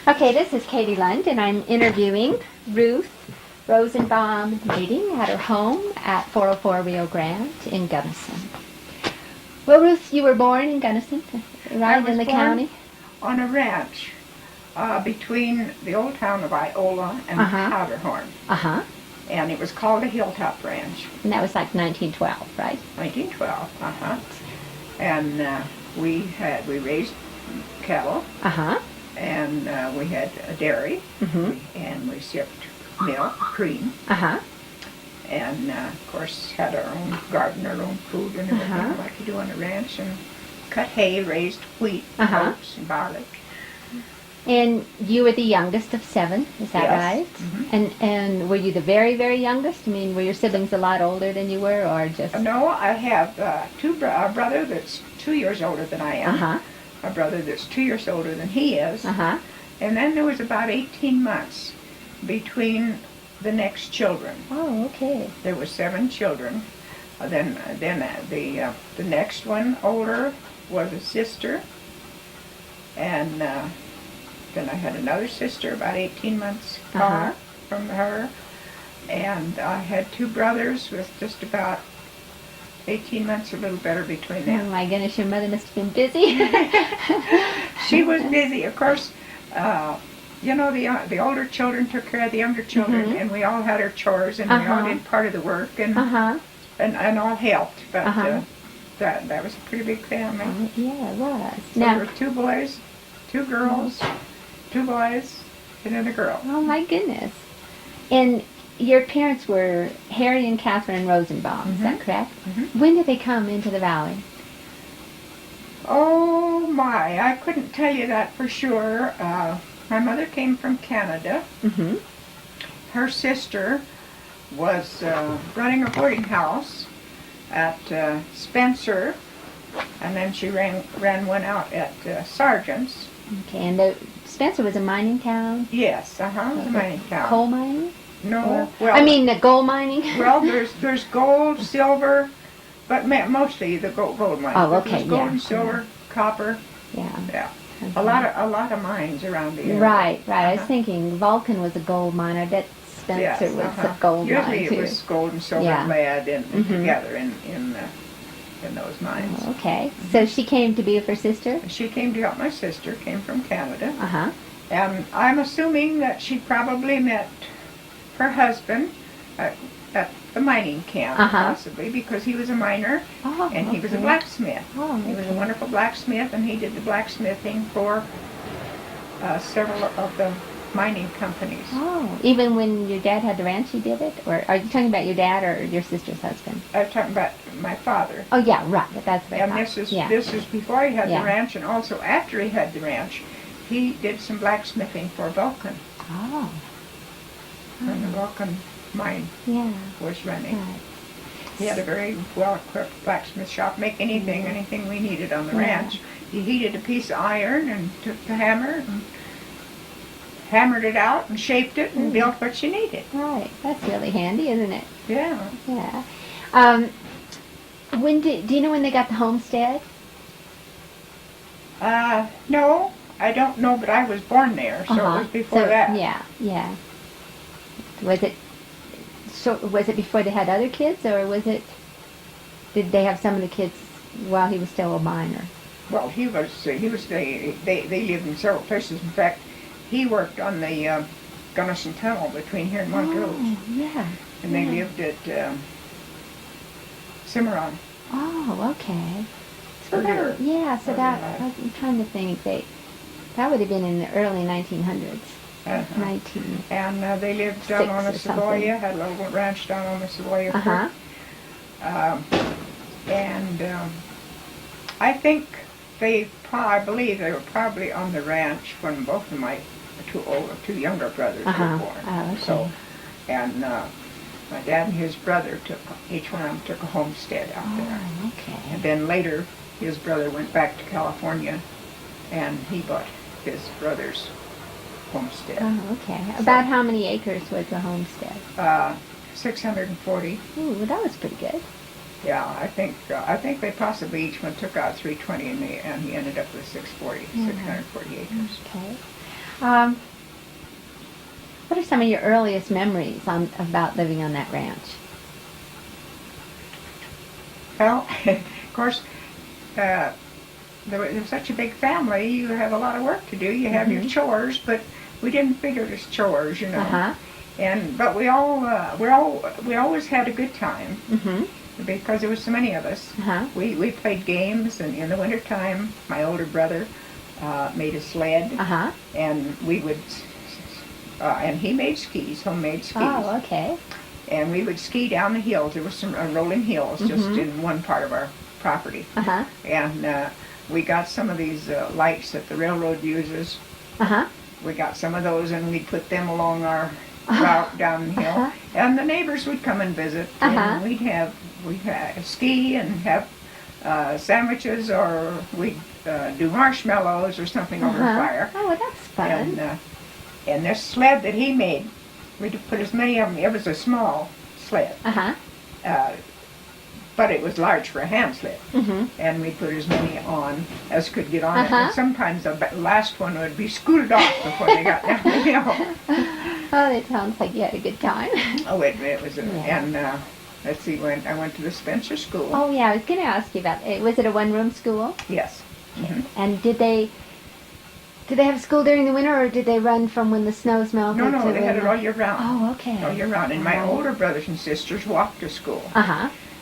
Okay, this is Katie Lund, and I'm interviewing Ruth Rosenbaum Nading at her home at 404 Rio Grande in Gunnison. Well, Ruth, you were born in Gunnison, right in the county? On a ranch between the old town of Iola and Powderhorn. Uh-huh. And it was called a Hilltop Ranch. And that was like 1912, right? 1912, uh-huh. And we raised cattle. Uh-huh. And we had a dairy. Mm-hmm. And we shipped milk, cream. Uh-huh. And, of course, had our own garden, our own food and everything like you do on a ranch. And cut hay, raised wheat, oats, and barley. And you were the youngest of 7, is that right? Mm-hmm. And were you the very, very youngest? I mean, were your siblings a lot older than you were, or just... No, I have a brother that's 2 years older than I am. A brother that's 2 years older than he is. And then there was about 18 months between the next children. Oh, okay. There were 7 children. Then the next one older was a sister, and then I had another sister about 18 months apart from her, and I had 2 brothers with just about 18 months, a little better between them. Oh my goodness, your mother must have been busy. She was busy, of course. You know, the older children took care of the younger children, and we all had our chores, and we all did part of the work, and all helped. But that was a pretty big family. Yeah, it was. So there were 2 boys, 2 girls, 2 boys, and then a girl. Oh my goodness. And your parents were Harry and Catherine Rosenbaum, is that correct? When did they come into the valley? Oh my, I couldn't tell you that for sure. My mother came from Canada. Her sister was running a boarding house at Spencer, and then she ran one out at Sargent's. Okay, and Spencer was a mining town? Yes, it was a mining town. Coal mining? No, I mean the gold mining? Well, there's gold, silver, but mostly the gold mining. Oh, okay, there's gold and silver, copper. Yeah. A lot of mines around the area. Right. I was thinking Vulcan was a gold mine. I bet Spencer was a gold mine too. Usually it was gold and silver and lead and together in those mines. Oh, okay. So she came to be with her sister? She came to help my sister, came from Canada. And I'm assuming that she probably met her husband at the mining camp, possibly, because he was a miner, and he was a blacksmith. He was a wonderful blacksmith, and he did the blacksmithing for several of the mining companies. Oh, even when your dad had the ranch, he did it? Or are you talking about your dad or your sister's husband? I'm talking about my father. Oh, yeah, right. That's what I thought. This is before he had the ranch, and also after he had the ranch, he did some blacksmithing for Vulcan. Oh. When the Vulcan mine was running. Right. He had a very well-equipped blacksmith shop, make anything we needed on the ranch. He heated a piece of iron and took the hammer and hammered it out and shaped it and built what you needed. Right. That's really handy, isn't it? Yeah. Yeah. Do you know when they got the homestead? No, I don't know, but I was born there, so it was before that. Yeah. Was it before they had other kids, or did they have some of the kids while he was still a minor? Well, they lived in several places. In fact, he worked on the Gunnison Tunnel between here and Montrose. Oh, yeah. And they lived at Cimarron. Oh, okay. So I'm trying to think. That would have been in the early 1900s. And they lived down on the Savoia, had a little ranch down on the Savoia Creek. I believe they were probably on the ranch when both of my 2 younger brothers were born. Oh, okay. So, and my dad and his brother each one of them took a homestead out there. Okay. And then later, his brother went back to California, and he bought his brother's homestead. Oh, okay. About how many acres was the homestead? 640. Ooh, well, that was pretty good. Yeah, I think they possibly each one took out 320, and he ended up with 640 acres. Okay. What are some of your earliest memories about living on that ranch? Well, of course, there was such a big family. You have a lot of work to do. You have your chores, but we didn't figure it as chores, you know. But we always had a good time because there was so many of us. We played games, and in the wintertime, my older brother made a sled, and we would, and he made skis, homemade skis. Oh, okay. And we would ski down the hills. There was some rolling hills just in one part of our property. And we got some of these lights that the railroad uses. We got some of those, and we'd put them along our route down the hill. And the neighbors would come and visit, and we'd ski and have sandwiches, or we'd do marshmallows or something over the fire. Oh, well, that's fun. And this sled that he made, we'd put as many of them. It was a small sled, but it was large for a hand sled. And we'd put as many on as could get on it. And sometimes the last one would be scooted off before they got down the hill. Oh, that sounds like you had a good time. Oh, it was, and let's see, I went to the Spencer School. Oh, yeah, I was going to ask you about it. Was it a one-room school? Yes. And did they have school during the winter, or did they run from when the snows melted? No, they had it all year round. Oh, okay. All year round. And my older brothers and sisters walked to school.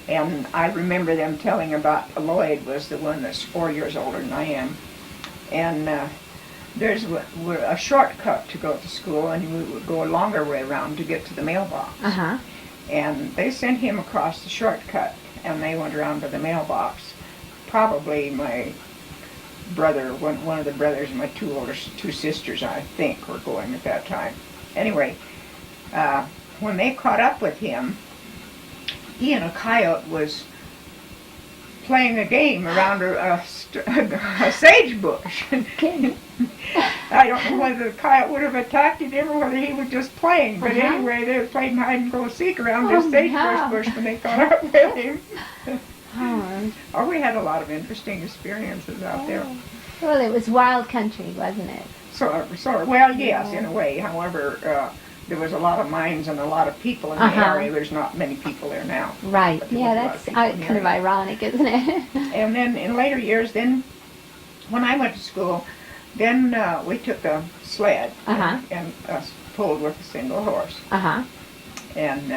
And I remember them telling about Lloyd was the one that's 4 years older than I am. And there's a shortcut to go to school, and we would go a longer way around to get to the mailbox. And they sent him across the shortcut, and they went around to the mailbox. Probably my brother, one of the brothers, and my two sisters, I think, were going at that time. Anyway, when they caught up with him, he and a coyote was playing a game around a sage bush. I don't know whether the coyote would have attacked him or whether he was just playing, but anyway, they were playing hide and go seek around this sagebrush bush when they caught up with him. Oh, we had a lot of interesting experiences out there. Well, it was wild country, wasn't it? Well, yes, in a way. However, there was a lot of mines and a lot of people in the area. There's not many people there now. Right. Yeah, that's kind of ironic, isn't it? And then in later years, when I went to school, then we took a sled and pulled with a single horse. And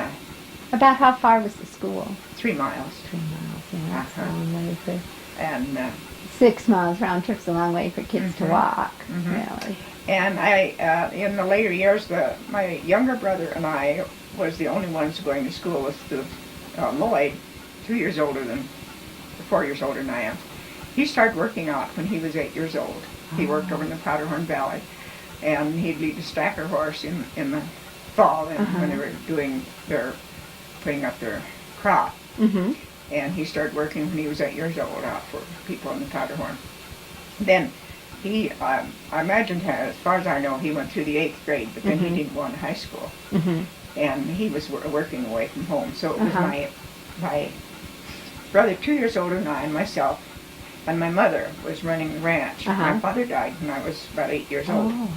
about how far was the school? 3 miles. 3 miles, yeah, that's a long way for... And 6 miles round trip's a long way for kids to walk, really. And I, in the later years, my younger brother and I was the only ones going to school with Lloyd, 4 years older than I am. He started working out when he was 8 years old. He worked over in the Powderhorn Valley, and he'd lead a stacker horse in the fall and when they were putting up their crop. And he started working when he was 8 years old out for people in the Powderhorn. Then he, I imagine, as far as I know, he went through the 8th grade, but then he didn't go on to high school. And he was working away from home. So it was my brother 2 years older than I and myself, and my mother was running the ranch. My father died when I was about 8 years old. Oh,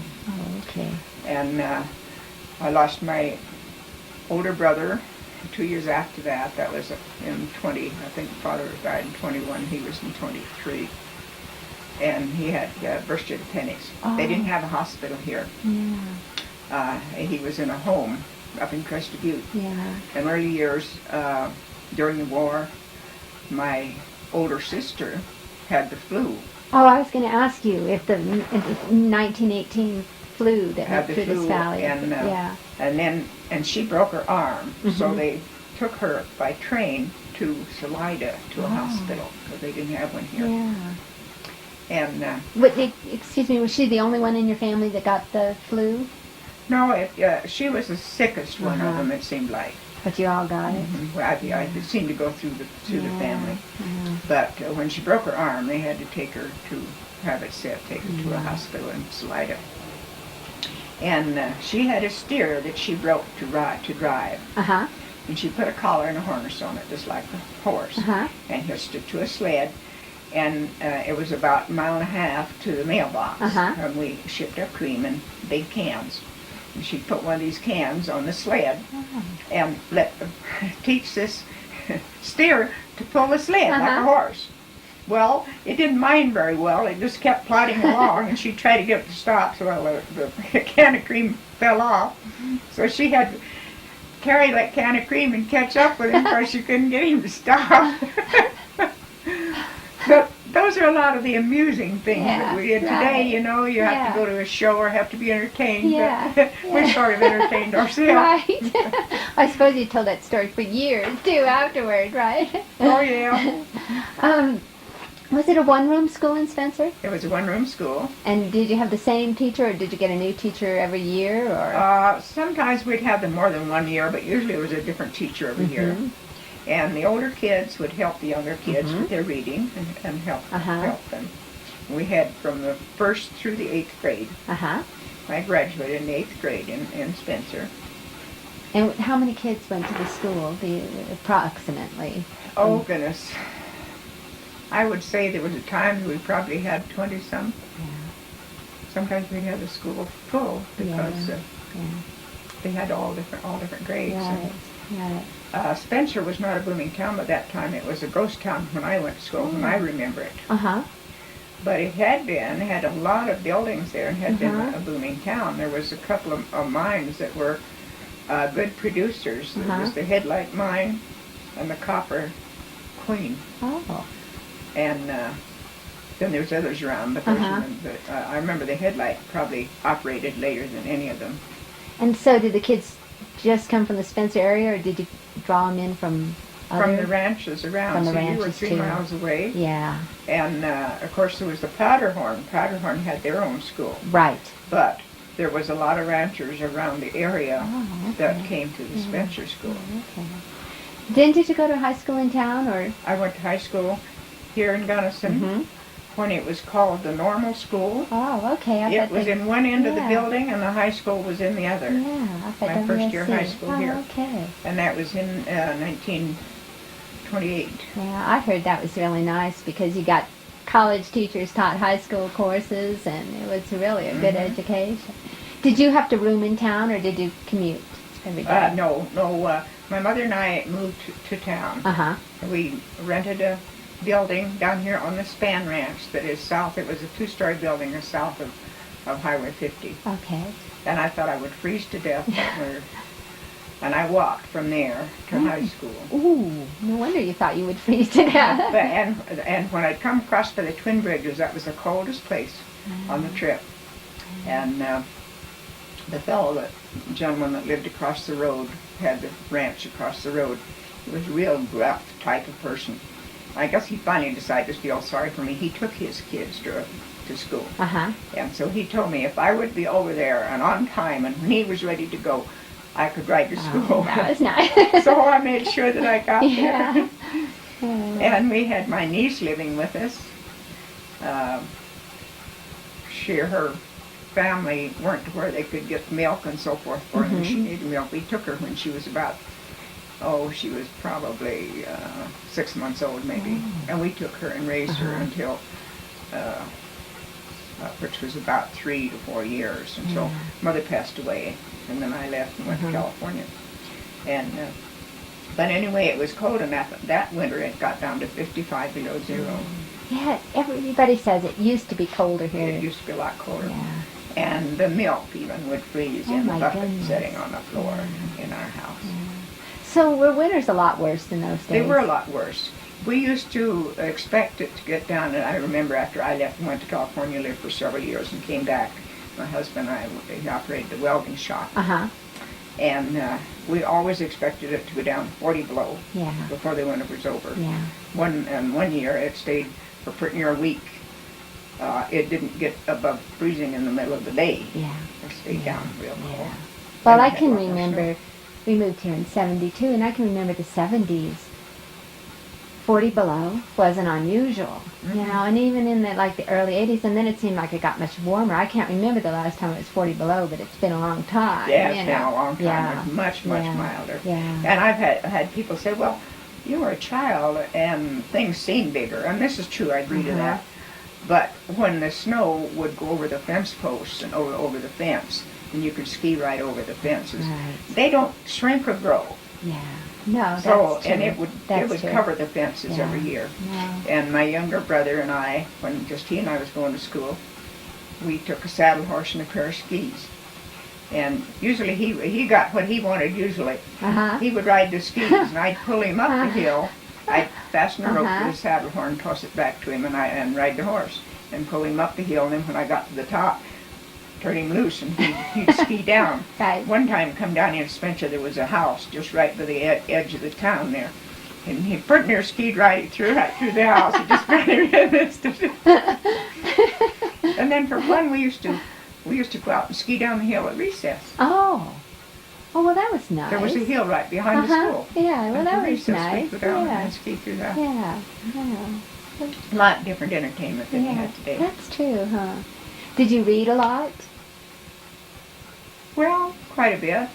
okay. And I lost my older brother 2 years after that. That was in 20, I think father died in 21, he was in 23. And he had burst appendix. They didn't have a hospital here. He was in a home up in Crested Butte. In early years, during the war, my older sister had the flu. Oh, I was going to ask you if the 1918 flu that went through this valley. And she broke her arm, so they took her by train to Salida to a hospital because they didn't have one here. And excuse me, was she the only one in your family that got the flu? No, she was the sickest one of them, it seemed like. But you all got it? Well, it seemed to go through the family. But when she broke her arm, they had to take her to have it set, take her to a hospital in Salida. And she had a steer that she broke to drive. And she put a collar and a harness on it, just like the horse. And hitched it to a sled. and it was about a mile and a half to the mailbox. Uh-huh. And we shipped our cream in big cans. And she'd put one of these cans on the sled and teach this steer to pull the sled like a horse. Well, it didn't mind very well. It just kept plodding along, and she'd try to get it to stop. So the can of cream fell off. So she had to carry that can of cream and catch up with him because she couldn't get him to stop. But those are a lot of the amusing things that we did today. You know, you have to go to a show or have to be entertained. But we sort of entertained ourselves. Right. I suppose you told that story for years, too, afterward, right? Oh, yeah. Was it a one-room school in Spencer? It was a one-room school. And did you have the same teacher, or did you get a new teacher every year? Or sometimes we'd have them more than 1 year, but usually it was a different teacher every year. And the older kids would help the younger kids with their reading and help them. We had from the 1st through the 8th grade. I graduated in the 8th grade in Spencer. And how many kids went to the school, approximately? Oh, goodness. I would say there was a time we probably had 20-some. Yeah. Sometimes we'd have the school full because they had all different grades. Right. Spencer was not a booming town at that time. It was a ghost town when I went to school, and I remember it. But it had a lot of buildings there, and had been a booming town. There was a couple of mines that were good producers. There was the Headlight Mine and the Copper Queen. Oh. And then there was others around, but I remember the Headlight probably operated later than any of them. And so did the kids just come from the Spencer area, or did you draw them in from other? From the ranches around. From the so ranches, you were 3 miles away. Yeah. And, of course, there was the Powderhorn. Powderhorn had their own school. Right. But there was a lot of ranchers around the area that came to the Spencer school. Okay. Then did you go to high school in town, or? I went to high school here in Gunnison when it was called the Normal School. Oh, okay. It was in one end of the building, and the high school was in the other. Yeah, My first year high school here. Okay. And that was in 1928. Yeah, I heard that was really nice because you got college teachers taught high school courses, and it was really a good education. Did you have to room in town, or did you commute every day? No. My mother and I moved to town. We rented a building down here on the Span Ranch that is south. It was a 2-story building south of Highway 50. Okay. And I thought I would freeze to death and I walked from there to high school. Ooh, no wonder you thought you would freeze to death. And when I'd come across by the Twin Bridges, that was the coldest place on the trip. And the gentleman that lived across the road, had the ranch across the road. He was a real gruff type of person. I guess he finally decided to feel sorry for me. He took his kids to school. And so he told me if I would be over there and on time and when he was ready to go, I could ride to school. That was nice. So I made sure that I got there. And we had my niece living with us. Her family weren't to where they could get milk and so forth for her. She needed milk. We took her when she was she was probably 6 months old maybe. And we took her and raised her until, which was about 3 to 4 years. And so Mother passed away, and then I left and went to California. And but anyway, it was cold, and that winter it got down to 55 below zero. Yeah, everybody says it used to be colder here. It used to be a lot colder. Yeah. And the milk even would freeze in the bucket sitting on the floor in our house. So were winters a lot worse in those days? They were a lot worse. We used to expect it to get down, and I remember after I left and went to California, lived for several years, and came back. My husband and I, he operated the welding shop. And we always expected it to go down 40 below before the winter was over. One year it stayed for pretty near a week. It didn't get above freezing in the middle of the day. It stayed down real cold. Well, I can remember, we moved here in 72, and I can remember the 70s. 40 below wasn't unusual, you know, and even in the early 80s, and then it seemed like it got much warmer. I can't remember the last time it was 40 below, but it's been a long time. Yeah, it's been a long time. It's much milder. And I've had people say, well, you were a child and things seemed bigger, and this is true, I agree to that. But when the snow would go over the fence posts and over the fence, and you could ski right over the fences, they don't shrink or grow. Yeah. No, that's so, true. And it would true. cover the fences every year. No. And my younger brother and I, when just he and I was going to school, we took a saddle horse and a pair of skis. And usually he got what he wanted usually. He would ride the skis, and I'd pull him up the hill. I'd fasten a rope to the saddle horn, toss it back to him, and ride the horse, and pull him up the hill. And then when I got to the top, turn him loose, and he'd ski down. One time, come down in Spencer, there was a house just right by the edge of the town there. And he pretty near skied right through the house. He just barely missed it. And then for fun, we used to go out and ski down the hill at recess. Oh, well, that was nice. There was a hill right behind the school. Yeah, well, and that was recess, nice. We'd go down and ski through that. Yeah. A lot different entertainment than we had today. That's true, huh? Did you read a lot? Well, quite a bit.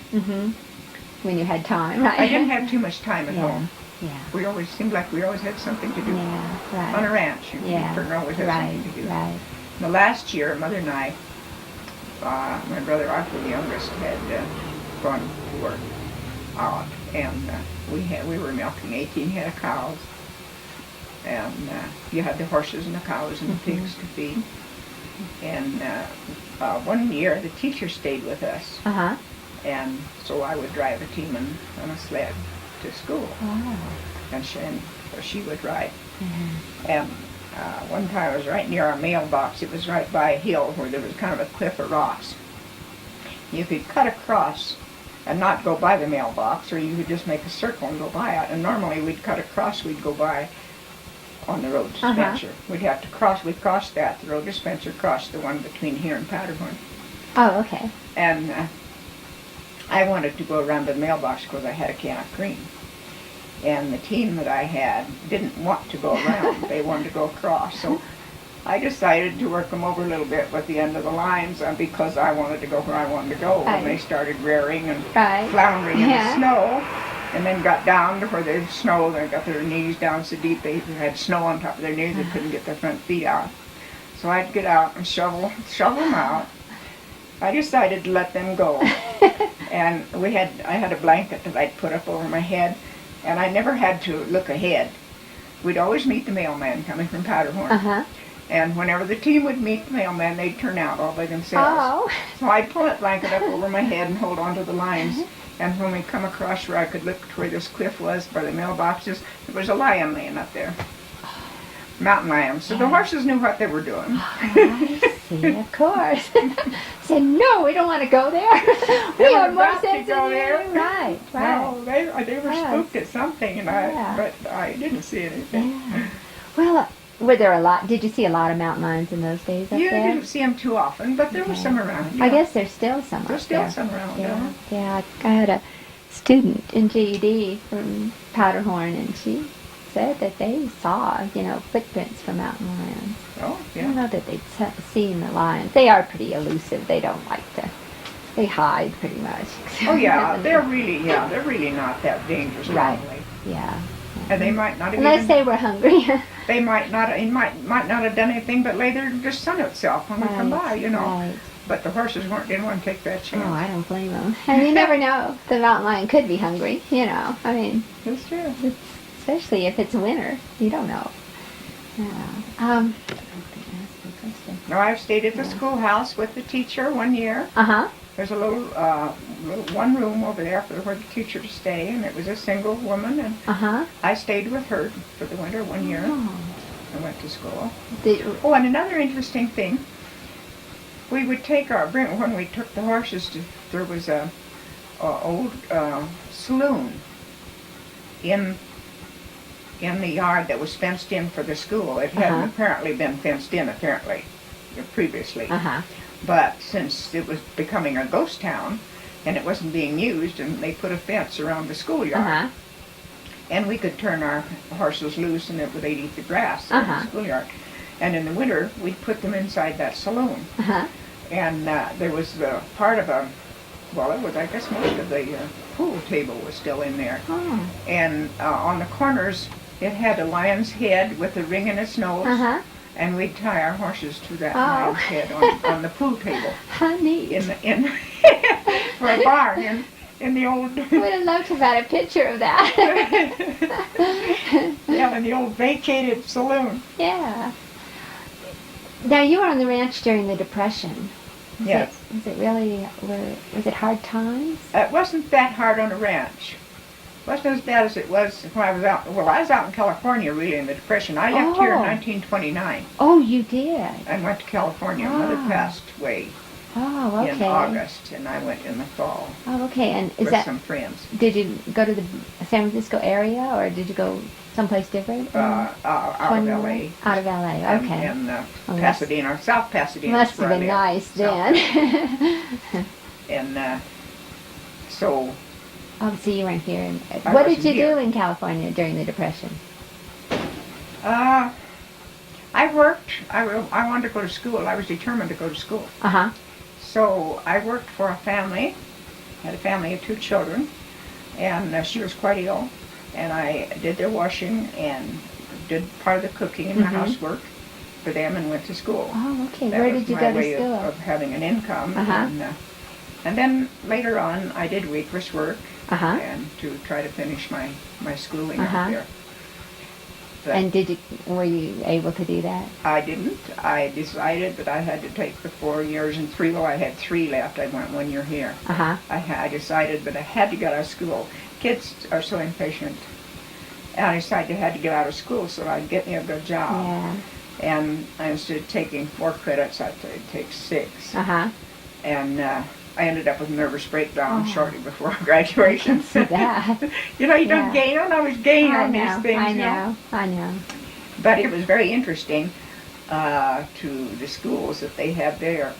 When you had time, right? I didn't have too much time at home. Yeah. We always seemed like we always had something to do. Yeah, right. On a ranch, you always had something to do. Right. The last year, Mother and I, my brother Arthur, the youngest, had gone to work out, and we were milking 18 head of cows, and you had the horses and the cows and the pigs to feed. And one year, the teacher stayed with us, and so I would drive a team on a sled to school, and she would ride. And one time I was right near our mailbox. It was right by a hill where there was kind of a cliff of rocks. You could cut across and not go by the mailbox, or you could just make a circle and go by it. And normally we'd cut across, we'd go by on the road to Spencer. We'd have to cross, we crossed that, the road to Spencer, crossed the one between here and Powderhorn. Oh, okay. And I wanted to go around to the mailbox because I had a can of cream. And the team that I had didn't want to go around. They wanted to go across. So I decided to work them over a little bit with the end of the lines because I wanted to go where I wanted to go. And they started rearing and floundering in the snow, and then got down to where there's snow. They got their knees down so deep they had snow on top of their knees. They couldn't get their front feet out. So I'd get out and shovel them out. I decided to let them go. And I had a blanket that I'd put up over my head. And I never had to look ahead. We'd always meet the mailman coming from Powderhorn. And whenever the team would meet the mailman, they'd turn out all by themselves. So I'd pull that blanket up over my head and hold on to the lines. And when we come across where I could look to where this cliff was by the mailboxes, there was a lion laying up there. Mountain lion. So the horses knew what they were doing. I see, of course. Said, no, we don't want to go there. We have more sense to go there. Right. No, they were spooked at something, and but I didn't see anything. Yeah. Well, were there did you see a lot of mountain lions in those days up there? You didn't see them too often, but there were some around. I guess there's still some There's up there. still some around, Yeah, I had a student in GED from Powderhorn, and she said that they saw, footprints from mountain lions. Oh, yeah. I don't know that they'd seen the lions. They are pretty elusive. They don't like to. They hide pretty much. Oh yeah, they're really not that dangerous. Right. Normally. Yeah. And they might not have unless they were hungry. They might not have done anything but lay there and just sun itself when we come by, Right. But the horses didn't want to take that chance. Oh, I don't blame them. And you never know. The mountain lion could be hungry. I mean. That's true. Especially if it's winter, you don't know. Yeah. No, I've stayed at the schoolhouse with the teacher one year. There's a little one room over there for the teacher to stay, and it was a single woman, and I stayed with her for the winter one year. I went to school. And another interesting thing, we would take when we took the horses there was a old saloon in the yard that was fenced in for the school. It hadn't apparently been fenced in previously. But since it was becoming a ghost town and it wasn't being used, and they put a fence around the schoolyard, and we could turn our horses loose and they'd eat the grass in the schoolyard. And in the winter, we'd put them inside that saloon. And there was part of a well, it was, I guess most of the pool table was still in there. Oh. And on the corners, it had a lion's head with a ring in its nose. Uh-huh. And we'd tie our horses to that lion's head on the pool table. How neat. In for a barn in the old... I would have loved to have had a picture of that. Yeah, in the old vacated saloon. Yeah. Now, you were on the ranch during the Depression. Yes. Was it really, was it hard times? It wasn't that hard on the ranch. It wasn't as bad as it was when I was out. Well, I was out in California really in the Depression. I left here in 1929 Oh, you did? and went to California. Mother passed away Oh, okay. in August, and I went in the fall Oh, okay. And is with that, some friends. did you go to the San Francisco area, or did you go someplace different? Out of L.A. Out of L.A., okay. And Pasadena, South Pasadena. Must where have I been lived. nice then. And so Oh, so you weren't here. I What did wasn't you here. do in California during the Depression? I worked. I wanted to go to school. I was determined to go to school. Uh-huh. So I worked for a family, had a family of 2 children, and she was quite ill, and I did their washing and did part of the cooking and the housework for them and went to school. Oh, okay. That Where was did you my go to way school? Of having an income. Uh-huh. And then later on, I did waitress work Uh-huh. and to try to finish my schooling Uh-huh. out there. But And were you able to do that? I didn't. I decided that I had to take the 4 years and 3. Well, I had 3 left. I went 1 year here. Uh-huh. I decided that I had to get out of school. Kids are so impatient. And I decided I had to get out of school so I'd get me a good job. Yeah. And instead of taking 4 credits, I'd take 6. Uh-huh. And I ended up with a nervous breakdown shortly before graduation. See that. You know, you don't gain. You don't always gain on these things. I know. But it was very interesting to the schools that they had there.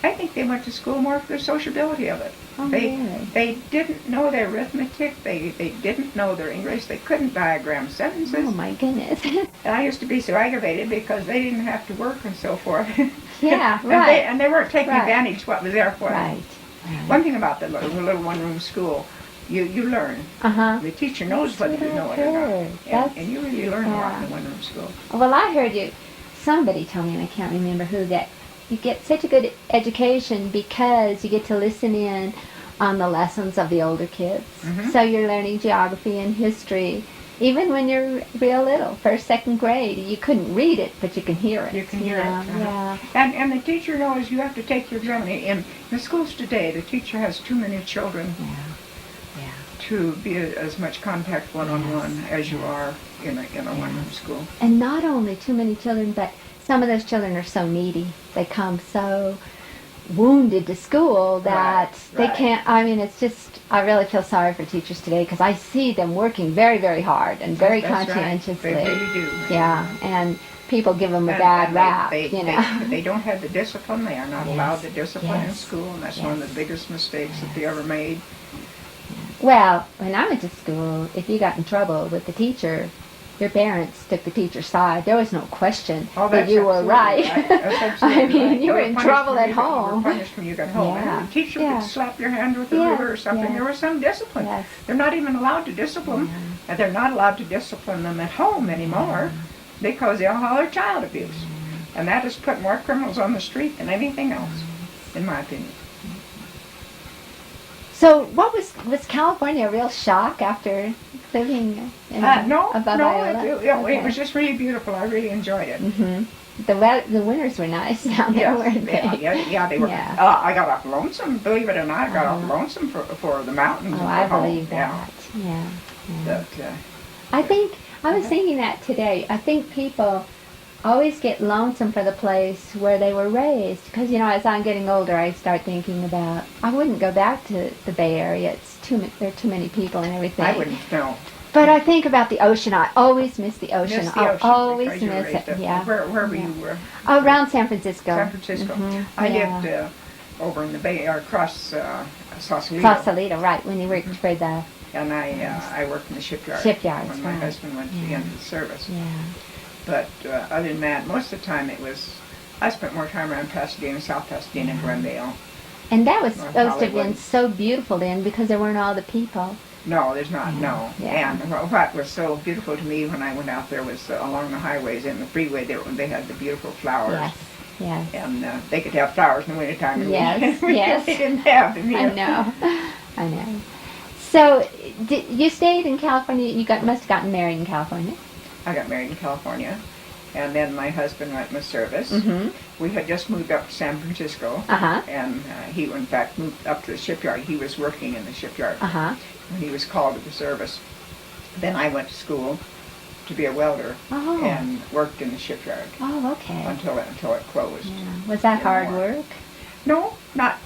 I think they went to school more for the sociability of it. Oh, really? They didn't know their arithmetic. They didn't know their English. They couldn't diagram sentences. Oh, my goodness. And I used to be so aggravated because they didn't have to work and so forth. Yeah, and right. And they weren't taking Right. advantage of what was there for them. Right. One thing about the little one-room school, you learn. Uh-huh. The teacher knows That's whether you what know I it or not. heard. And you really learn a lot in Yeah. the one-room school. Well, I heard somebody told me, and I can't remember who, that you get such a good education because you get to listen in on the lessons of the older kids. Mhm. So you're learning geography and history, even when you're real little, 1st, 2nd grade. You couldn't read it, but you can hear it. You can hear it. Yeah. And the teacher knows you have to take your exam. In the schools today, the teacher has too many children Yeah. to be as much contact one-on-one as you are in a one-room school. And not only too many children, but some of those children are so needy. They come so wounded to school that they right. can't, I mean, it's just, I really feel sorry for teachers today because I see them working very, very hard and very That's right. conscientiously. They really do. Yeah, and people give them a And- bad and rap, they, you know. They don't have the discipline. They are not Yes. allowed the discipline in Yes. school, and that's one of the biggest mistakes that they ever made. Well, when I went to school, if you got in trouble with the teacher, your parents took the teacher's side. There was no question Oh, that that's you were absolutely right. That's absolutely I mean, right. you were in trouble at You home. were punished when you got home. Yeah. And the teacher Yeah. would slap your hand with a Yeah. ruler or something. Yeah. There was some discipline. Yes. They're not even allowed to discipline. And they're not allowed to discipline them at home anymore because they'll holler child abuse. And that has put more criminals on the street than anything else, in my opinion. So, what was California a real shock after living in above Iowa? It was just really beautiful. I really enjoyed it. Mm-hmm. The winters were nice down there, weren't they? Yeah, they were. Yeah. I got off lonesome, believe it or not. I got off lonesome for the mountains. Oh, and I for home. believe that. Yeah. But, I was thinking that today. I think people always get lonesome for the place where they were raised. Because, as I'm getting older, I start thinking about, I wouldn't go back to the Bay Area. There are too many people and everything. I wouldn't know. But I think about the ocean. I always miss the ocean. Miss the I'll ocean always because you were miss raised it. up- Yeah. Where were Yeah. you? Around San Francisco. San Francisco. Mhm. I Yeah. lived over in the Bay, or across Sausalito. Sausalito, right, when you worked for the And I worked in the shipyard. Shipyards, when my right. husband went to the end of the service. Yeah. But other than that, most of the time I spent more time around Pasadena, South Pasadena, Glendale. And that was North supposed to have been Hollywood. so beautiful then because there weren't all the people. No, there's not, no. Yeah. And what was so beautiful to me when I went out there was along the highways and the freeway, they had the beautiful flowers. Yes, yes. And they could have flowers in the wintertime. And Yes, we yes. They didn't have them here. I know. I know. So, you stayed in California. Must have gotten married in California. I got married in California. And then my husband went in the service. Mm-hmm. We had just moved up to San Francisco. Uh-huh. And he, in fact, moved up to the shipyard. He was working in the shipyard Uh-huh. when he was called to the service. Then I went to school to be a welder Oh. and worked in the shipyard Oh, okay. until it closed. Yeah. Was that hard Anymore. work? No, not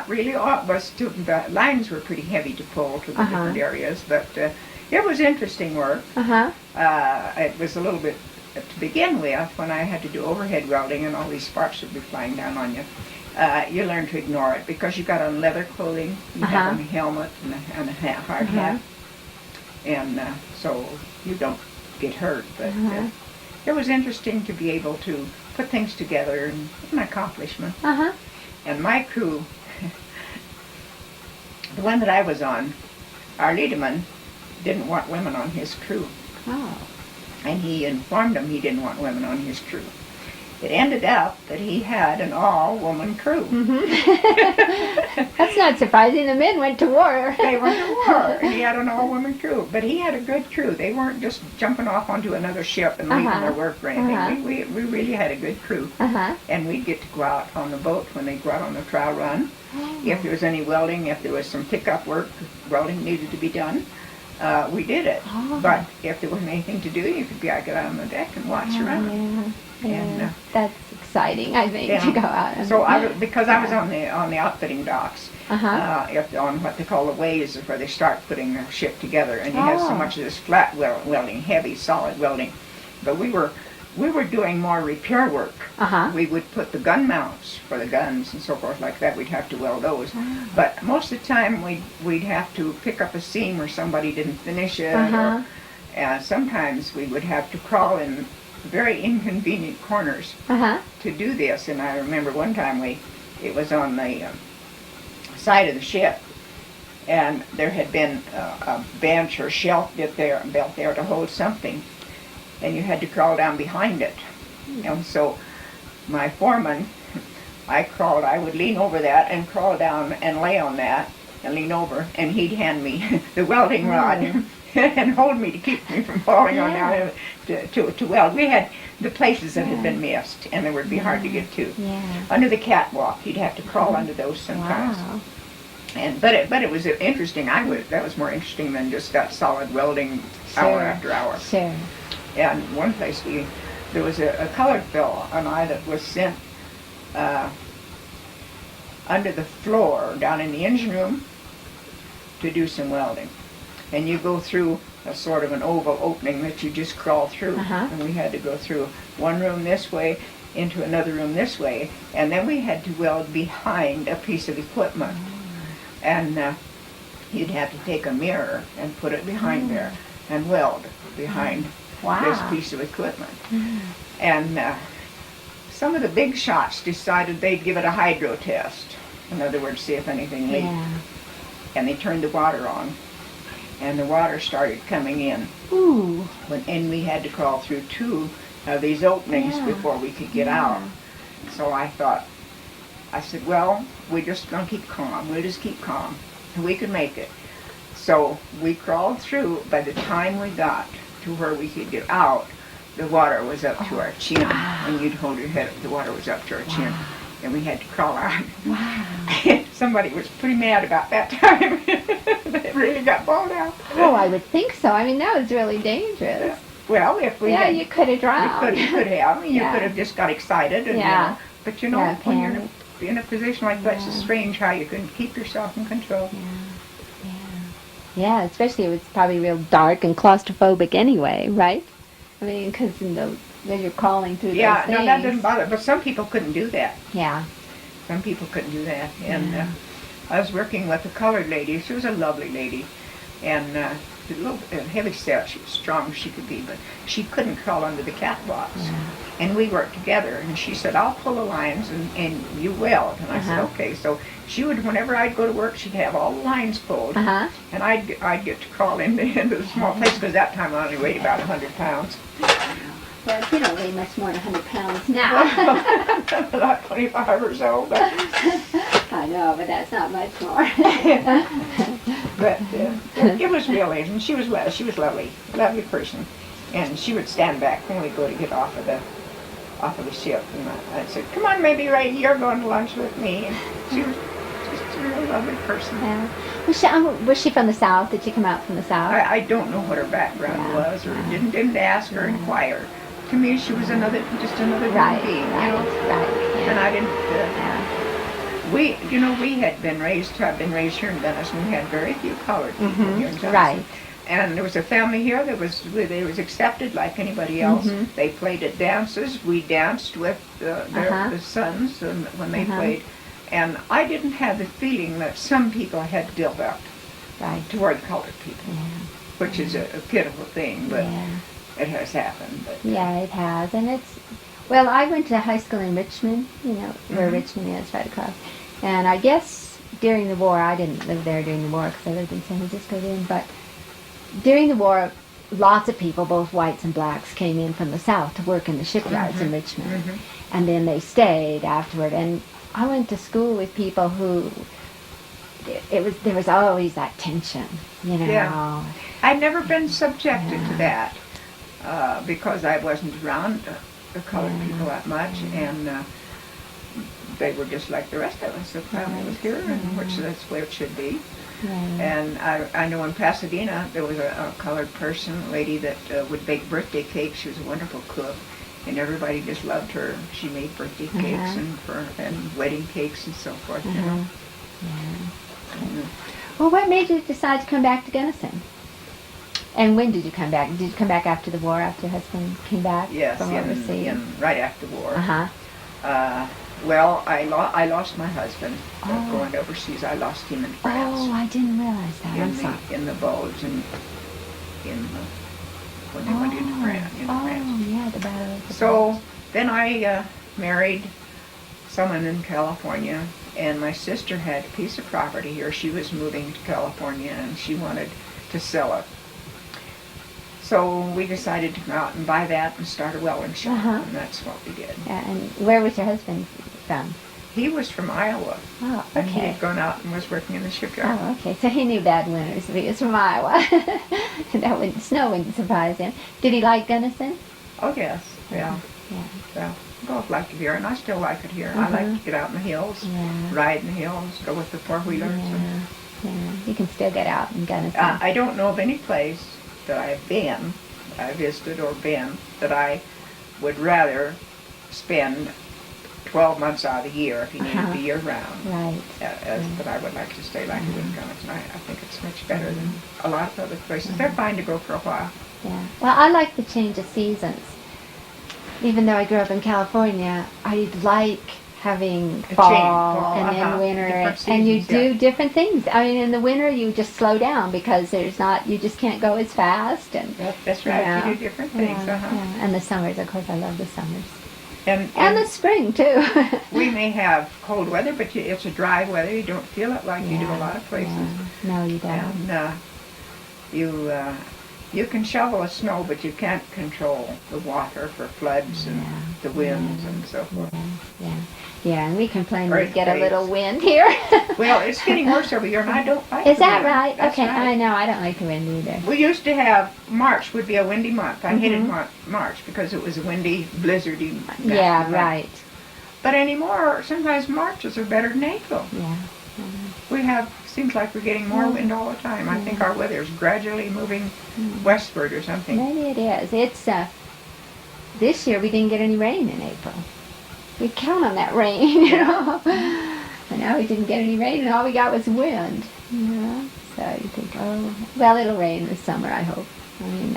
really. All it was the lines were pretty heavy to pull to the different areas, but it was interesting work. Uh-huh. It was a little bit to begin with when I had to do overhead welding and all these sparks would be flying down on you. You learn to ignore it because you got on leather clothing, you have on a helmet and a hard hat, and so you don't get hurt. But it was interesting to be able to put things together and an accomplishment. Uh-huh. And my crew, the one that I was on, our leaderman didn't want women on his crew. Oh. And he informed them he didn't want women on his crew. It ended up that he had an all-woman crew. That's not surprising. The men went to war. They went to war, and he had an all-woman crew. But he had a good crew. They weren't just jumping off onto another ship and leaving their work or anything. We really had a good crew. And we'd get to go out on the boat when they go out on the trial run. If there was any welding, if there was some pickup work, welding needed to be done, we did it. But if there wasn't anything to do, you could get out on the deck and watch around. And that's exciting, I think, to go out. And, so because I was on the outfitting docks, on what they call the ways where they start putting their ship together, and you have so much of this flat welding, heavy, solid welding. But we were doing more repair work. We would put the gun mounts for the guns and so forth like that. We'd have to weld those. But most of the time we'd have to pick up a seam where somebody didn't finish it. Or, sometimes we would have to crawl in very inconvenient corners to do this. And I remember one time it was on the side of the ship, and there had been a bench or shelf built there to hold something, and you had to crawl down behind it. And so my foreman, I would lean over that and crawl down and lay on that and lean over, and he'd hand me the welding rod and hold me to keep me from falling on down to weld. We had the places that had been missed, and they would be hard to get to. Under the catwalk, you'd have to crawl under those sometimes. But it was interesting. That was more interesting than just that solid welding hour after hour. Sure. And one place there was a colored fellow and I that was sent under the floor down in the engine room to do some welding. And you go through a sort of an oval opening that you just crawl through. And we had to go through one room this way, into another room this way, and then we had to weld behind a piece of equipment. And you'd have to take a mirror and put it behind there and weld behind this piece of equipment. And some of the big shots decided they'd give it a hydro test. In other words, see if anything leaked. And they turned the water on, and the water started coming in. And we had to crawl through two of these openings before we could get out. So I said, well, we're just going to keep calm. We'll just keep calm. And we could make it. So we crawled through. By the time we got to where we could get out, the water was up to our chin. And you'd hold your head up, the water was up to our chin. And we had to crawl out. Somebody was pretty mad about that time. They really got balled out. Oh, I would think so. I mean, that was really dangerous. Well, if we had... you could have drowned. You could have. You could have just got excited. And, but when you're in a position like that, it's strange how you can keep yourself in control. Yeah, especially if it's probably real dark and claustrophobic anyway, right? I mean, because as you're crawling through those things. No, that didn't bother. But some people couldn't do that. Yeah. Some people couldn't do that. And I was working with a colored lady. She was a lovely lady. and a little heavy set. She was strong as she could be, but she couldn't crawl under the catwalks. Yeah. And we worked together, and she said, "I'll pull the lines, and you weld." And I said, "Okay." So she would, whenever I'd go to work, she'd have all the lines pulled, and I'd get to crawl into the small place, because that time I only weighed about 100 pounds. Well, you don't weigh much more than 100 pounds now. About 25 or so, but I know, but that's not much more. but it was really, and she was lovely person, and she would stand back when we go to get off of the ship, and I said, "Come on, maybe Ray, you're going to lunch with me." And she was just a really lovely person. Yeah. Was she from the South? Did she come out from the South? I don't know what her background was, or didn't ask or inquire. To me, she was just another human being, you know. Right. Yeah. And I didn't. We had been raised. I've been raised here in Gunnison. We had very few colored people here in Gunnison. Right. And there was a family here that was accepted like anybody else. They played at dances. We danced with the sons when they played. And I didn't have the feeling that some people had developed toward colored people, which is a pitiful thing, but it has happened. But, yeah, it has. And well, I went to high school in Richmond, where Richmond is, right across. And I guess during the war, I didn't live there during the war because I lived in San Francisco then, but during the war, lots of people, both whites and blacks, came in from the South to work in the shipyards in Richmond. And then they stayed afterward. And I went to school with people who, there was always that tension, Yeah. I'd never been subjected to that because I wasn't around the colored people that much, and they were just like the rest of us. The family was here, and which that's where it should be. And I know in Pasadena there was a colored person, a lady that would bake birthday cakes. She was a wonderful cook, and everybody just loved her. She made birthday cakes and wedding cakes and so forth. Well, what made you decide to come back to Gunnison? And when did you come back? Did you come back after the war, after your husband came back from overseas? Right after the war. Well, I lost my husband going overseas. I lost him in France. Oh, I didn't realize that. In the Bulge and when they went into France. Yeah, the battle of the So Bulge. then I married someone in California, and my sister had a piece of property here. She was moving to California, and she wanted to sell it. So we decided to come out and buy that and start a welding shop, and that's what we did. And where was your husband from? He was from Iowa. Oh, okay. And he had gone out and was working in the shipyard. Oh, okay. So he knew bad winters if he was from Iowa. Snow wouldn't surprise him. Did he like Gunnison? Oh, yes. Yeah. Both liked it here, and I still like it here. I like to get out in the hills, ride in the hills, go with the four-wheelers. You can still get out in Gunnison. I don't know of any place that I visited or been, that I would rather spend 12 months out of the year if you need to be year-round. Right. But I would like to stay like it in Gunnison. I think it's much better than a lot of other places. They're fine to go for a while. Yeah. Well, I like the change of seasons. Even though I grew up in California, I like having fall and then winter, and you do different things. I mean, in the winter you just slow down because you just can't go as fast. And that's right. You do different things. And the summers, of course, I love the summers. And the spring too. We may have cold weather, but it's a dry weather. You don't feel it like you do a lot of places. No, you don't. And you can shovel the snow, but you can't control the water for floods and the winds and so forth. Yeah, and we complain we get a little wind here. Well, it's getting worse over here, and I don't like it. Is that right? That's okay, right. I know. I don't like the wind either. We used to have March would be a windy month. I hated March because it was a windy, blizzardy month. Right. But anymore, sometimes Marches are better than April. Yeah. Seems like we're getting more wind all the time. I think our weather is gradually moving westward or something. Maybe it is. It's this year we didn't get any rain in April. We count on that rain, And now we didn't get any rain, and all we got was wind. So you think, well, it'll rain this summer, I hope. I mean,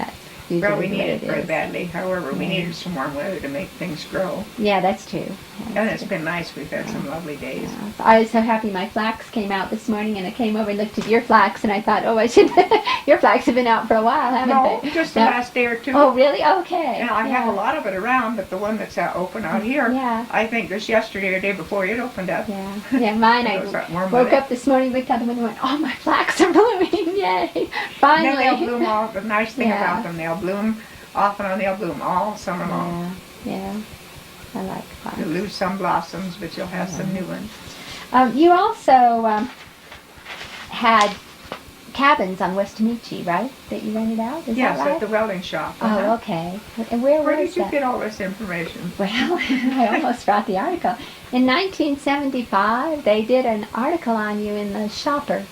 usually Well, we the need way it very is. badly. However, we Yeah. needed some warm weather to make things grow. Yeah, that's true. And it's been nice. We've had some lovely days. Yeah. I was so happy my flax came out this morning, and I came over and looked at your flax, and I thought, oh, I should. Your flax have been out for a while, haven't No, they? just the No? last day or two. Oh, really? Okay. And I have a lot of it around, but the one that's open out here, Yeah. I think just yesterday or day before it opened up. Yeah, yeah, mine. I Those that warm woke weather. up this morning, looked out the window, and went, "Oh, my flax are blooming! Yay! Finally!" And then they'll bloom all. The nice thing Yeah. about them, they'll bloom off and on. They'll bloom all summer long. Yeah, I like flax. You'll lose some blossoms, but you'll have some new ones. You also had cabins on West Tamichi, right? That you rented out? Is Yes, that right? at the welding shop. Oh, okay. And where Where was did you that? get all this information? Well, I almost brought the article. In 1975, they did an article on you in the Shopper.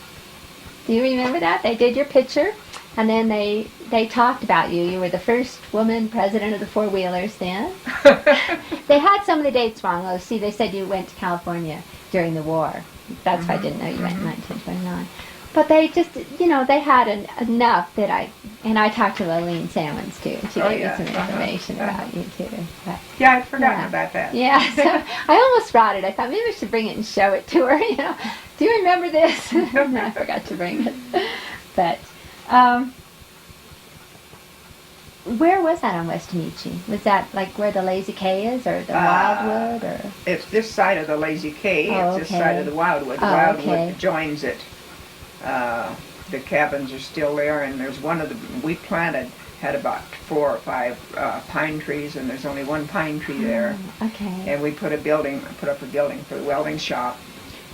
Do you remember that? They did your picture, and then they talked about you. You were the first woman president of the Four Wheelers then. They had some of the dates wrong, though. See, they said you went to California during the war. That's why I didn't know you went in 1929. But they just, they had enough that I talked to Lillian Salmons too. She gave me some information about you too. But, Yeah, I'd forgotten about that. yeah, so I almost brought it. I thought maybe I should bring it and show it to her. Do you remember this? No, I forgot to bring it. But where was that on West Tamichi? Was that like where the Lazy K is, or the Wildwood, or? It's this side of the Lazy K. Oh, It's this okay. side of the Wildwood. The Oh, Wildwood okay. joins it. The cabins are still there, and there's one of the we had about 4 or 5 pine trees, and there's only one pine tree there. Okay. And we put up a building for the welding shop.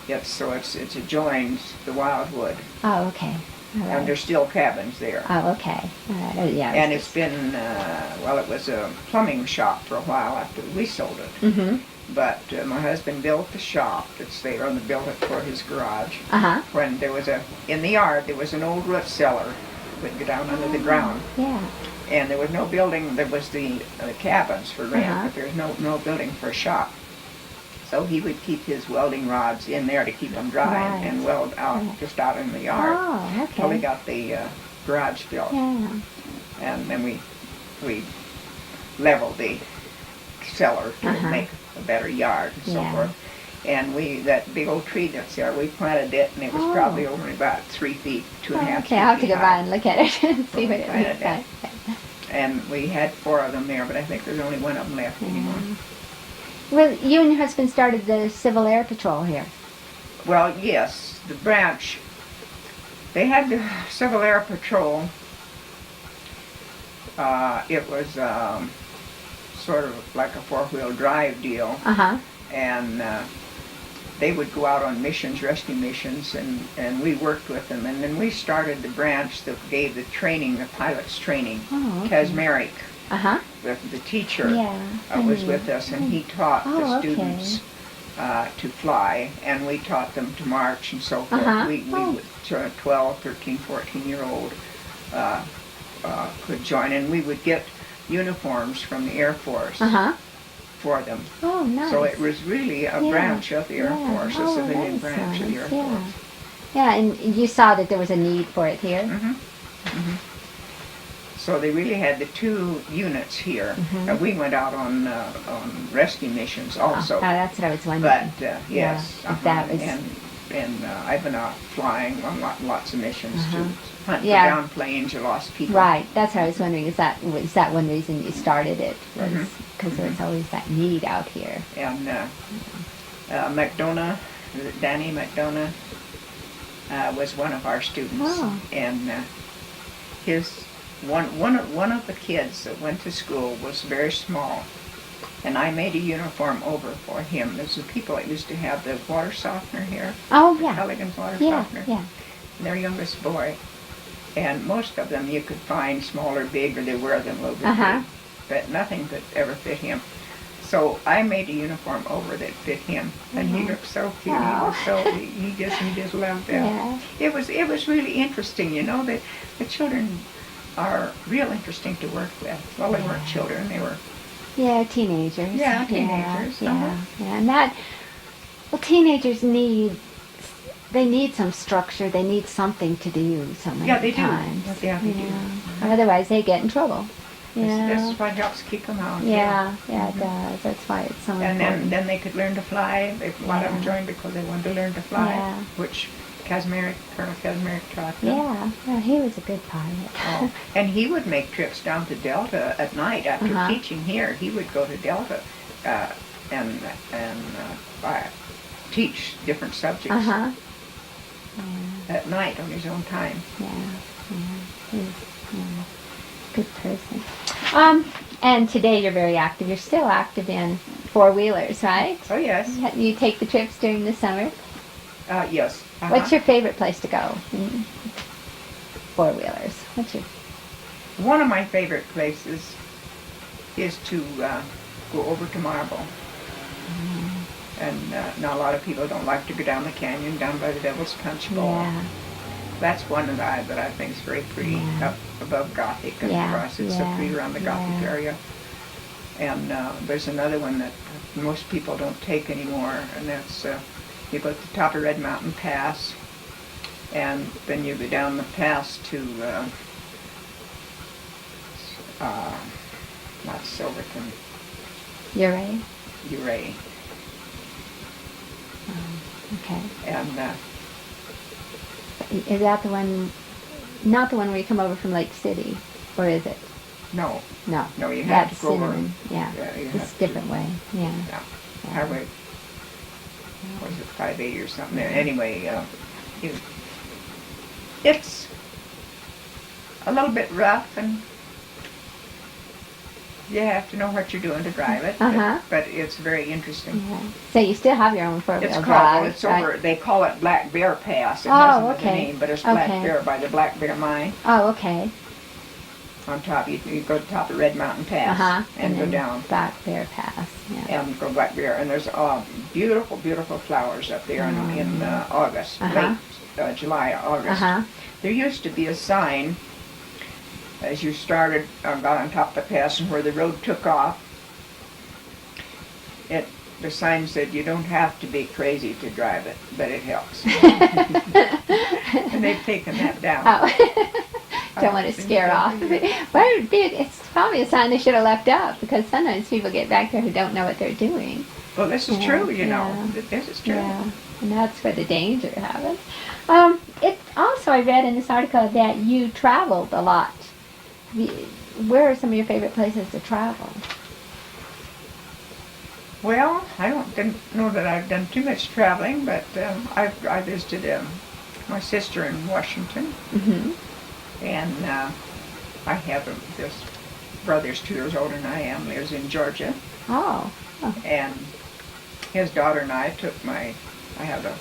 It adjoins the Wildwood, Oh, okay. All and right. there's still cabins there. Oh, okay. All right. Oh, yeah. And it's been it was a plumbing shop for a while after we sold it. Mm-hmm. But my husband built the shop that's there, and built it for his garage. Uh-huh. When in the yard, there was an old root cellar would go down under the ground. Yeah. And there was no building. There was the cabins for rent, Uh-huh. but there's no building for a shop. So he would keep his welding rods in there to keep them dry Right. and weld out just out in the yard Oh, till we okay. got the garage built. Yeah. And then we leveled the cellar to Uh-huh. make a better yard and so Yeah. forth. And that big old tree that's there, we planted it, and it was Oh. probably only about 3 feet, 2.5 Okay, I'll have to feet go by high. and look at it and see what it Right, looks yeah. like. And we had 4 of them there, but I think there's only 1 of them left anymore. Well, you and your husband started the Civil Air Patrol here. Well, yes, the branch, they had the Civil Air Patrol. It was sort of like a 4-wheel drive deal. Uh-huh. And they would go out on missions, rescue missions, and we worked with them. And then we started the branch that gave the training, the pilot's training. Oh, okay. Kazmarek, Uh-huh. the teacher, Yeah. was with us, and he taught Oh, the okay. students to fly, and we taught them to march and so forth. Uh-huh. We Oh. would, 12, 13, 14-year-old could join, and we would get uniforms from the Air Force Uh-huh. for them. Oh, nice. So it was really a Yeah. branch of the Air Yeah. Force, a Oh, civilian that's branch of the Air nice. Yeah. Force. Yeah, and you saw that there was a need for it here. Hmm. Hmm. So they really had the 2 units here. Mhm. We went out on rescue missions also. Oh, that's what I was wondering. But yes, if that was- and I've been out flying on lots of missions to hunt Yeah. for down planes or lost people. Right, that's what I was wondering. Was that one reason you started it? Was because there was always that need out here. And McDonough, Danny McDonough, was one of our students, Oh. and his one of the kids that went to school was very small, and I made a uniform over for him. There's the people that used to have the water softener here, Oh, yeah. Pelican's water Yeah, softener. yeah. Their youngest boy, and most of them you could find small or big, or they wear them a little bit Uh-huh. big, but nothing could ever fit him. So I made a uniform over that fit him, and he looked so cute. He was he just loved that. Yeah. It was really interesting, that the children are real interesting to work with. Well, they weren't children; they were. Yeah, teenagers. Yeah, teenagers, Yeah, uh-huh. yeah. And teenagers need they need some structure. They need something to do so many Yeah, they do. times. Yeah, they do. Otherwise, they get in trouble. This is what helps keep them out. Yeah, it does. That's why it's so important. And then they could learn to fly. A lot of them joined because they wanted to learn to fly, which Colonel Kazmarek taught them. Yeah, he was a good pilot. Oh, and he would make trips down to Delta at night after teaching here. He would go to Delta and teach different subjects at night on his own time. He's a good person. And today you're very active. You're still active in four-wheelers, right? Oh, yes. You take the trips during the summer? Yes. What's your favorite place to go? Four-wheelers. One of my favorite places is to go over to Marble. And now a lot of people don't like to go down the canyon down by the Devil's Punch Bowl. Yeah. That's one that I think is very pretty up above Gothic and across. It's so pretty around the Gothic area. And there's another one that most people don't take anymore, and that's you go to the top of Red Mountain Pass, and then you go down the pass to not Silverton. Uray. Okay. And is that the one? Not the one where you come over from Lake City, or is it? No, you have That's to go over. Cinnamon. Yeah, it's a different way. Yeah. Highway, was it 580 or something there? Anyway, it's a little bit rough, and you have to know what you're doing to drive it. But it's very interesting. So you still have your own four-wheel drive? It's over. They call it Black Bear Pass. It doesn't have a name, but it's Black Bear by the Black Bear Mine. Oh, okay. On top, you go to the top of Red Mountain Pass and go down. Black Bear Pass. Yeah. And go Black Bear, and there's beautiful, beautiful flowers up there in August, late July, August. There used to be a sign as you started, got on top of the pass, and where the road took off. The sign said, "You don't have to be crazy to drive it, but it helps." And they've taken that down. Don't want to scare off. But it's probably a sign they should have left up, because sometimes people get back there who don't know what they're doing. Well, this is true, you know. This is true. Yeah, and that's where the danger happens. Also, I read in this article that you traveled a lot. Where are some of your favorite places to travel? Well, didn't know that I've done too much traveling, but I visited my sister in Washington. And I have this brother's 2 years older than I am, lives in Georgia. And his daughter and I I have a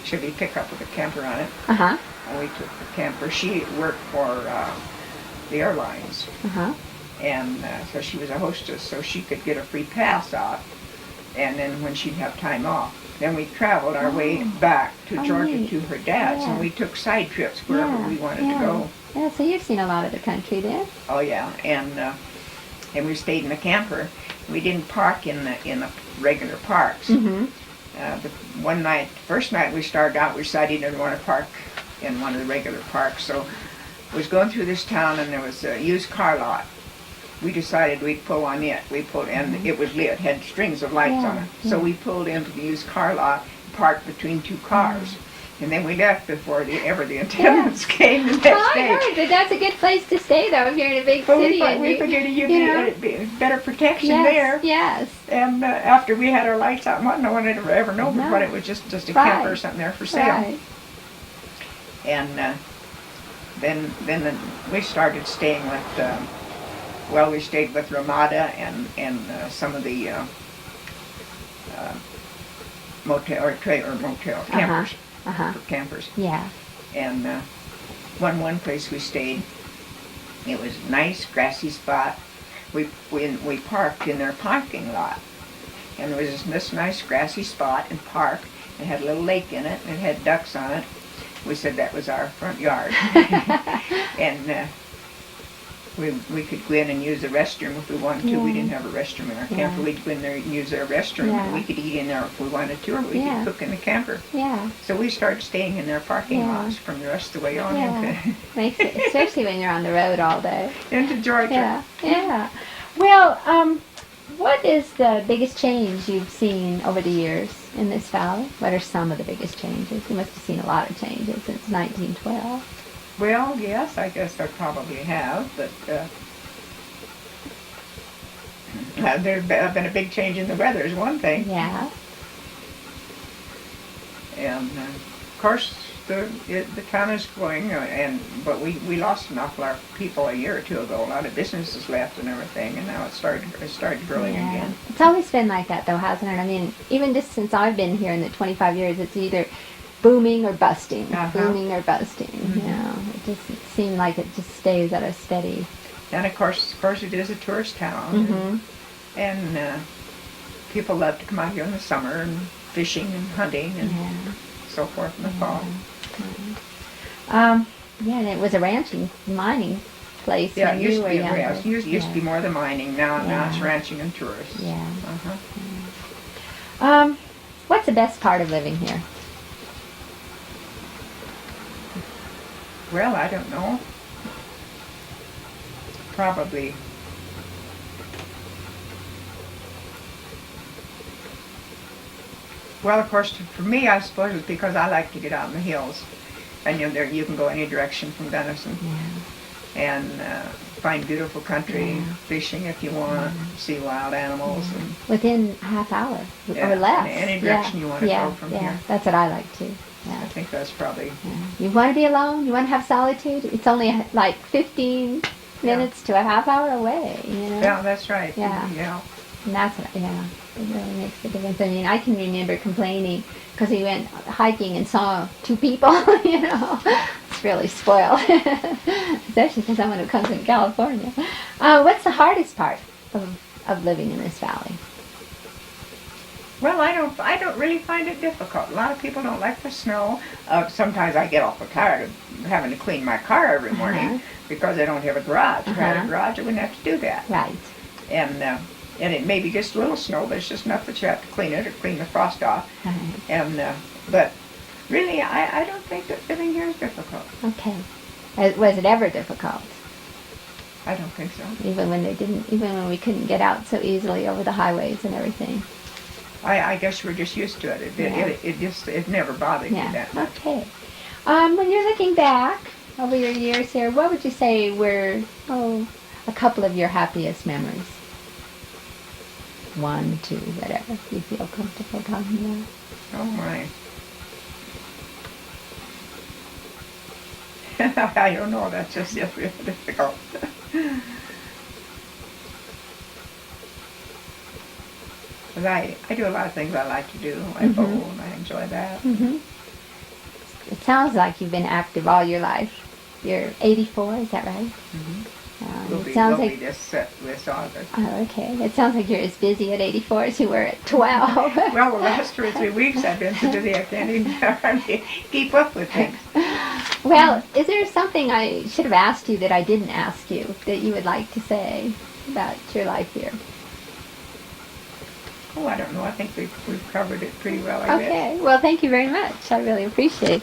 Chevy pickup with a camper on it. And we took the camper. She worked for the airlines. And so she was a hostess, so she could get a free pass out. And then when she'd have time off, then we traveled our way back to Georgia to her dad's, and we took side trips wherever we wanted to go. Yeah, so you've seen a lot of the country there. Oh yeah, and we stayed in the camper. We didn't park in the regular parks. The first night we started out, we decided we didn't want to park in one of the regular parks. So I was going through this town, and there was a used car lot. We decided we'd pull on it. We pulled, and it was lit, had strings of lights on it. So we pulled into the used car lot, parked between 2 cars. And then we left before ever the attendants came the next day. I heard that that's a good place to stay, though, if you're in a big city. We figured you'd get better protection there. Yes. And after we had our lights out, no one had ever known but it was just a camper or something there for sale. And then we started staying with, we stayed with Ramada and some of the motel campers. For campers. Yeah. And one place we stayed, it was a nice grassy spot. We parked in their parking lot, and there was this nice grassy spot and park. It had a little lake in it, and it had ducks on it. We said that was our front yard. And we could go in and use the restroom if we wanted to. Yeah. We didn't have a restroom in our camper. We'd go in there and use their restroom. Yeah. And we could eat in there if we wanted to, or we Yeah. could cook in the camper. Yeah. So we started staying in their parking Yeah. lots from the rest of the way on Yeah. Makes it, especially when you're on the road all day. into Georgia. Yeah. Yeah. Well, what is the biggest change you've seen over the years in this valley? What are some of the biggest changes? You must have seen a lot of changes since 1912. Well, yes, I guess I probably have, but there's been a big change in the weather is one thing. Yeah. And of course, the town is growing, but we lost an awful lot of people a year or two ago. A lot of businesses left and everything, and now it started growing again. It's always been like that, though, hasn't it? I mean, even just since I've been here in the 25 years, it's either booming or busting, booming or busting. Mm-hmm. You know, it just seemed like it just stays at a steady. And of course, it is a tourist town, Mm-hmm. and people love to come out here in the summer and fishing and hunting and so forth in the fall. Yeah, and it was a ranching, mining place Yeah, when it used you to were be younger. used to be more the mining. Now it's ranching and tourists. Yeah. Uh-huh. What's the best part of living here? Well, I don't know. Probably. Well, of course, for me, I suppose it's because I like to get out in the hills, and there you can go any direction from Gunnison, and find beautiful country, fishing if you want, see wild animals, and Within a half hour or less. any direction you want to go from here. That's what I like too. Yeah. I think that's probably. You want to be alone? You want to have solitude? It's only like 15 minutes to a half hour away, you know? Yeah, that's right. Yeah. And that's what, it really makes a difference. I mean, I can remember complaining because we went hiking and saw two people, you know. It's really spoiled, especially for someone who comes from California. What's the hardest part of living in this valley? Well, I don't really find it difficult. A lot of people don't like the snow. Sometimes I get awful tired of having to clean my car every morning because I don't have a garage. If I had a garage, I wouldn't have to do that. Right. And it may be just a little snow, but it's just enough that you have to clean it or clean the frost off. Right. And but really, I don't think that living here is difficult. Okay. Was it ever difficult? I don't think so. Even when we couldn't get out so easily over the highways and everything. I guess we're just used to it. It never bothered me that much. Okay. When you're looking back over your years here, what would you say were a couple of your happiest memories? One, two, whatever you feel comfortable talking about. Oh my. I don't know. That's just really difficult. Because I do a lot of things I like to do. I bowl and I enjoy that. It sounds like you've been active all your life. You're 84, is that right? We'll be this August. Oh, okay. It sounds like you're as busy at 84 as you were at 12. Well, the last 2 or 3 weeks I've been so busy I can't even hardly keep up with things. Well, is there something I should have asked you that I didn't ask you that you would like to say about your life here? Oh, I don't know. I think we've covered it pretty well, I guess. Okay. Well, thank you very much. I really appreciate it.